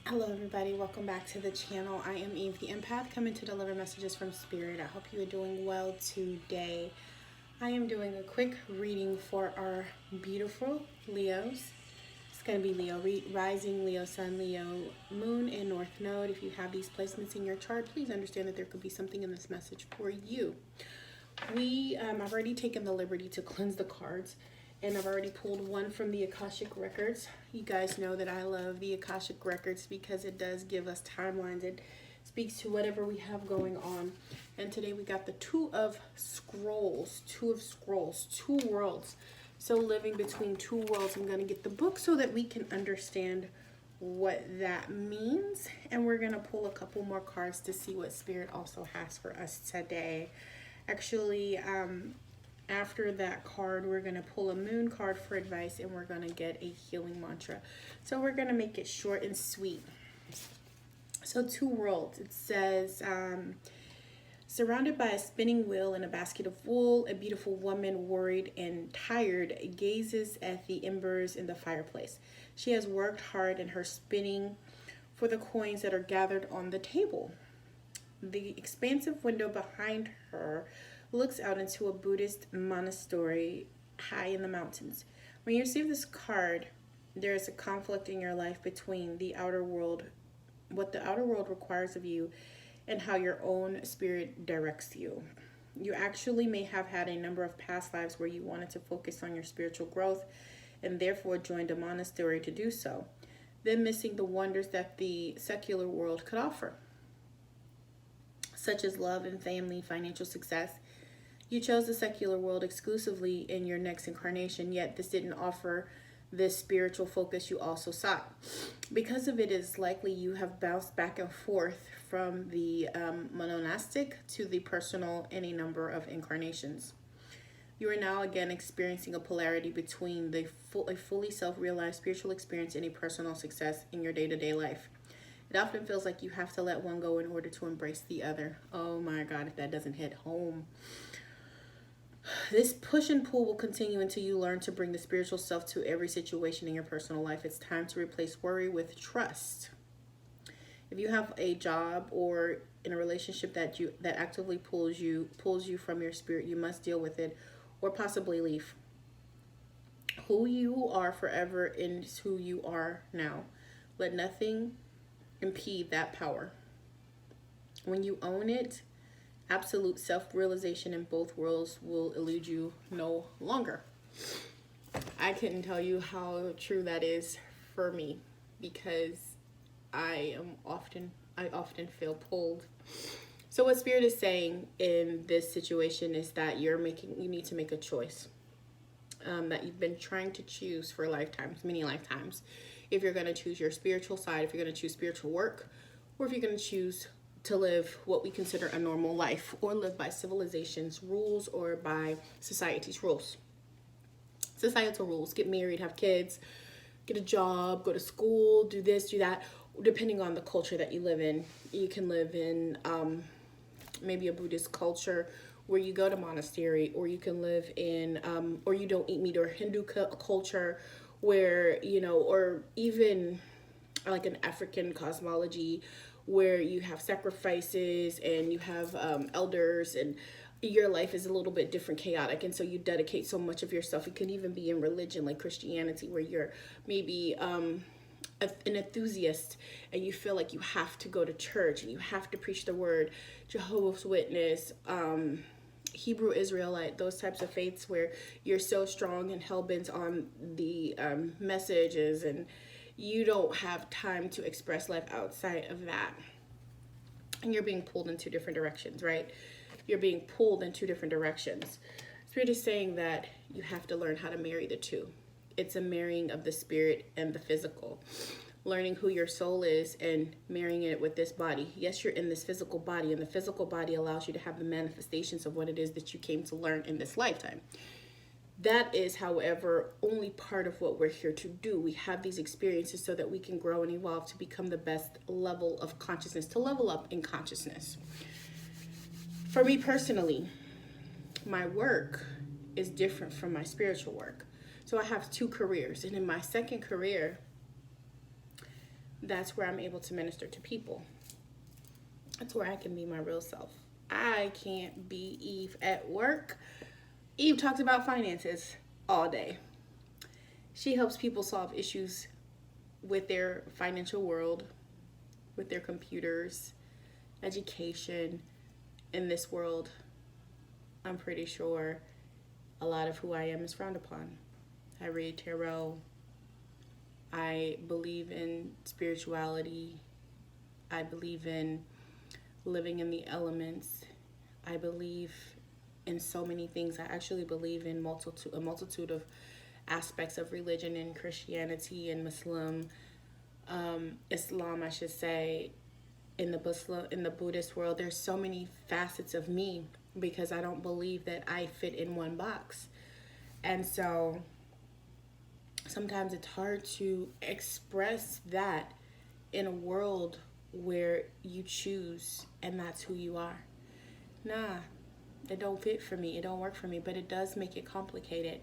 Hello everybody, welcome back to the channel. I am Eve the Empath, coming to deliver messages from Spirit. I hope you are doing well today. I am doing a quick reading for our beautiful Leos. It's going to be Leo Rising, Leo Sun, Leo Moon, and North Node. If you have these placements in your chart, please understand that there could be something in this message for you. I've already taken the liberty to cleanse the cards, and I've already pulled one from the Akashic Records. You guys know that I love the Akashic Records because it does give us timelines. It speaks to whatever we have going on. And today we got the Two of Scrolls, two worlds. So living between two worlds. I'm going to get the book so that we can understand what that means. And we're going to pull a couple more cards to see what Spirit also has for us today. Actually, after that card, we're going to pull a moon card for advice, and we're going to get a healing mantra. So we're going to make it short and sweet. So two worlds. It says, surrounded by a spinning wheel and a basket of wool, a beautiful woman, worried and tired, gazes at the embers in the fireplace. She has worked hard in her spinning for the coins that are gathered on the table. The expansive window behind her looks out into a Buddhist monastery high in the mountains. When you receive this card, there is a conflict in your life between the outer world, what the outer world requires of you, and how your own spirit directs you. You actually may have had a number of past lives where you wanted to focus on your spiritual growth and therefore joined a monastery to do so, then missing the wonders that the secular world could offer, such as love and family, financial success. You chose the secular world exclusively in your next incarnation, yet this didn't offer this spiritual focus you also sought. Because of it is likely you have bounced back and forth from the monastic to the personal in a number of incarnations. You are now again experiencing a polarity between a fully self-realized spiritual experience and a personal success in your day-to-day life. It often feels like you have to let one go in order to embrace the other. Oh my God, if that doesn't hit home. This push and pull will continue until you learn to bring the spiritual self to every situation in your personal life. It's time to replace worry with trust. If you have a job or in a relationship that actively pulls you from your spirit, you must deal with it or possibly leave. Who you are forever is who you are now. Let nothing impede that power. When you own it, absolute self-realization in both worlds will elude you no longer. I couldn't tell you how true that is for me, because I often feel pulled. So what Spirit is saying in this situation is that you need to make a choice that you've been trying to choose for lifetimes, many lifetimes. If you're going to choose your spiritual side, if you're going to choose spiritual work, or if you're going to choose to live what we consider a normal life, or live by civilization's rules or by society's rules. Societal rules: get married, have kids, get a job, go to school, do this, do that. Depending on the culture that you live in, you can live in maybe a Buddhist culture where you go to monastery, or you can live in or you don't eat meat, or Hindu culture where, or even like an African cosmology where you have sacrifices and you have elders, and your life is a little bit different, chaotic, and so you dedicate so much of yourself. It can even be in religion like Christianity, where you're maybe an enthusiast and you feel like you have to go to church and you have to preach the word, Jehovah's Witness, Hebrew Israelite, those types of faiths where you're so strong and hell-bent on the messages, and you don't have time to express life outside of that. And you're being pulled in two different directions, right? You're being pulled in two different directions. Spirit is saying that you have to learn how to marry the two. It's a marrying of the spirit and the physical. Learning who your soul is and marrying it with this body. Yes, you're in this physical body, and the physical body allows you to have the manifestations of what it is that you came to learn in this lifetime. That is, however, only part of what we're here to do. We have these experiences so that we can grow and evolve to become the best level of consciousness, to level up in consciousness. For me personally, my work is different from my spiritual work. So I have two careers, and in my second career, that's where I'm able to minister to people. That's where I can be my real self. I can't be Eve at work. Eve talks about finances all day. She helps people solve issues with their financial world, with their computers, education. In this world, I'm pretty sure a lot of who I am is frowned upon. I read tarot. I believe in spirituality. I believe in living in the elements. I believe in so many things. I actually believe in a multitude of aspects of religion and Christianity and Islam, I should say, in the Buddhist world. There's so many facets of me because I don't believe that I fit in one box. And so sometimes it's hard to express that in a world where you choose and that's who you are. Nah, it don't fit for me. It don't work for me, but it does make it complicated.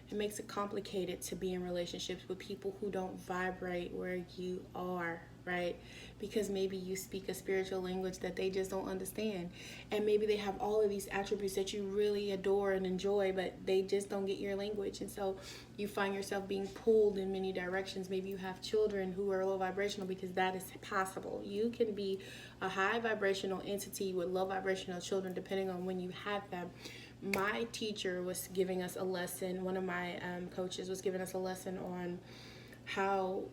It makes it complicated to be in relationships with people who don't vibrate where you are, right? Because maybe you speak a spiritual language that they just don't understand. And maybe they have all of these attributes that you really adore and enjoy, but they just don't get your language. And so you find yourself being pulled in many directions. Maybe you have children who are low vibrational, because that is possible. You can be a high vibrational entity with low vibrational children depending on when you have them. My teacher was giving us a lesson, one of my coaches was giving us a lesson on how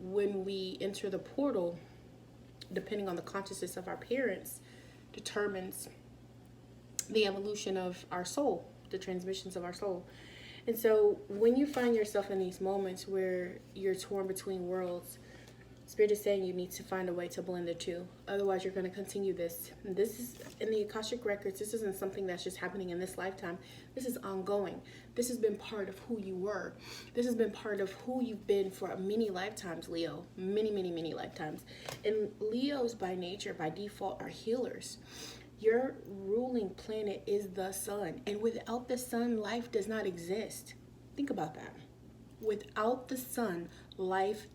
when we enter the portal, depending on the consciousness of our parents, determines the evolution of our soul, the transmissions of our soul. And so when you find yourself in these moments where you're torn between worlds, Spirit is saying you need to find a way to blend the two. Otherwise, you're going to continue this. And this is in the Akashic Records. This isn't something that's just happening in this lifetime. This is ongoing. This has been part of who you were. This has been part of who you've been for many lifetimes, Leo. Many, many, many lifetimes. And Leos by nature, by default, are healers. Your ruling planet is the sun. And without the sun, life does not exist. Think about that. Without the sun, life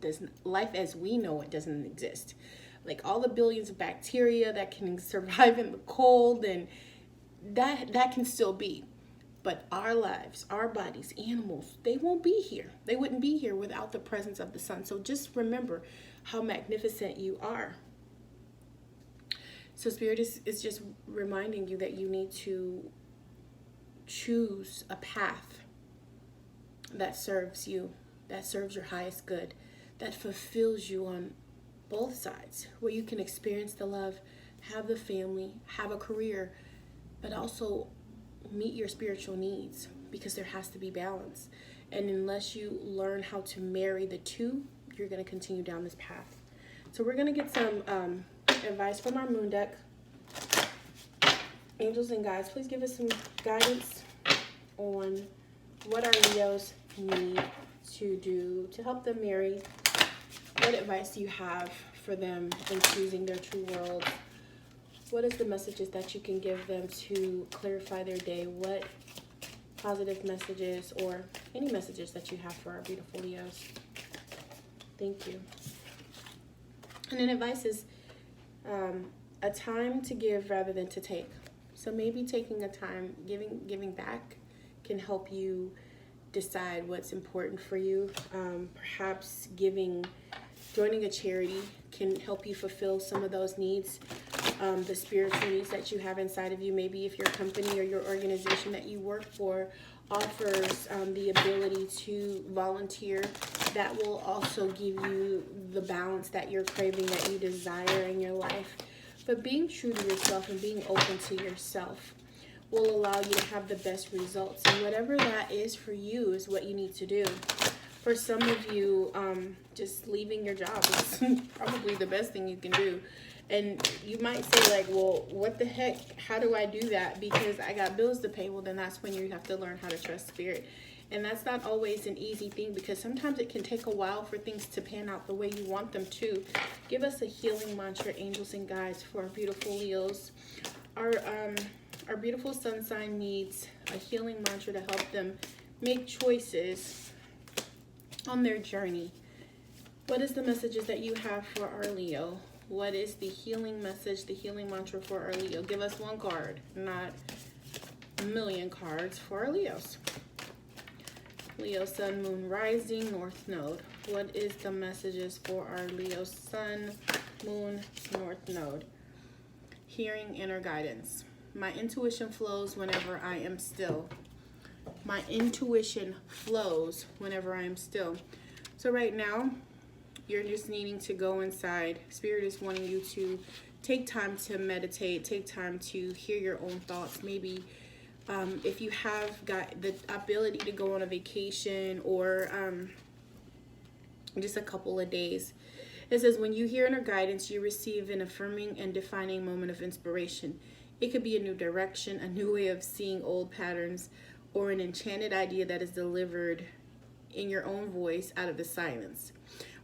as we know it doesn't exist. Like all the billions of bacteria that can survive in the cold, and that can still be. But our lives, our bodies, animals, they won't be here. They wouldn't be here without the presence of the sun. So just remember how magnificent you are. So Spirit is just reminding you that you need to choose a path that serves you, that serves your highest good, that fulfills you on both sides, where you can experience the love, have the family, have a career, but also meet your spiritual needs, because there has to be balance. And unless you learn how to marry the two, you're going to continue down this path. So we're going to get some advice from our moon deck. Angels and guides, please give us some guidance on what our Leos need to do to help them marry. What advice do you have for them in choosing their true world? What is the messages that you can give them to clarify their day? What positive messages or any messages that you have for our beautiful Leos? Thank you. And then advice is a time to give rather than to take. So maybe taking a time, giving back can help you decide what's important for you. Perhaps joining a charity can help you fulfill some of those needs, the spiritual needs that you have inside of you. Maybe if your company or your organization that you work for offers the ability to volunteer, that will also give you the balance that you're craving, that you desire in your life. But being true to yourself and being open to yourself will allow you to have the best results. And whatever that is for you is what you need to do. For some of you, just leaving your job is probably the best thing you can do. And you might say like, well, what the heck? How do I do that? Because I got bills to pay. Well, then that's when you have to learn how to trust Spirit. And that's not always an easy thing, because sometimes it can take a while for things to pan out the way you want them to. Give us a healing mantra, angels and guides, for our beautiful Leos. Our beautiful sun sign needs a healing mantra to help them make choices on their journey What is the messages that you have for our Leo? What is the healing message, the healing mantra for our Leo? Give us one card, not a million cards for our Leos. Leo, Sun, Moon, Rising, North Node. What is the messages for our Leo, Sun, Moon, North Node? Hearing inner guidance. My intuition flows whenever I am still. My intuition flows whenever I am still. So right now, you're just needing to go inside. Spirit is wanting you to take time to meditate, take time to hear your own thoughts. Maybe if you have got the ability to go on a vacation or just a couple of days. It says, when you hear inner guidance, you receive an affirming and defining moment of inspiration. It could be a new direction, a new way of seeing old patterns, or an enchanted idea that is delivered in your own voice out of the silence.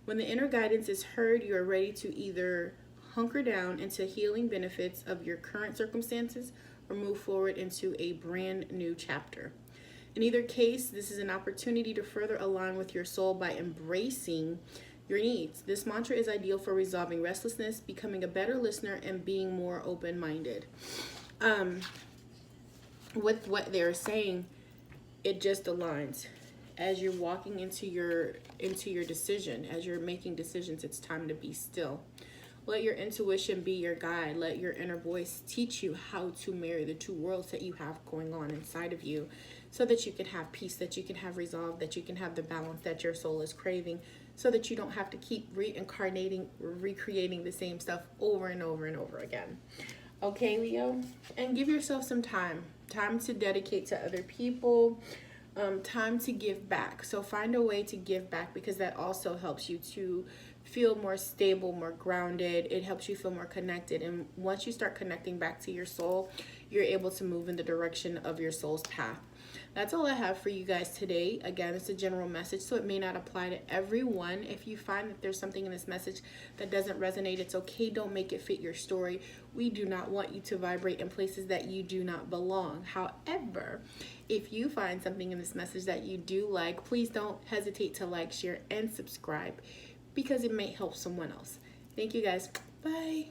When the inner guidance is heard, you are ready to either hunker down into healing benefits of your current circumstances or move forward into a brand new chapter. In either case, this is an opportunity to further align with your soul by embracing your needs. This mantra is ideal for resolving restlessness, becoming a better listener, and being more open-minded. With what they're saying, it just aligns. As you're walking into your decision, as you're making decisions, it's time to be still. Let your intuition be your guide. Let your inner voice teach you how to marry the two worlds that you have going on inside of you, so that you can have peace, that you can have resolve, that you can have the balance that your soul is craving, so that you don't have to keep reincarnating, recreating the same stuff over and over and over again. Okay, Leo? And give yourself some time to dedicate to other people, time to give back. So find a way to give back, because that also helps you to feel more stable, more grounded. It helps you feel more connected. And once you start connecting back to your soul, you're able to move in the direction of your soul's path. That's all I have for you guys today. Again, it's a general message, so it may not apply to everyone. If you find that there's something in this message that doesn't resonate, it's okay. Don't make it fit your story. We do not want you to vibrate in places that you do not belong. However, if you find something in this message that you do like, please don't hesitate to like, share, and subscribe, because it may help someone else. Thank you guys. Bye.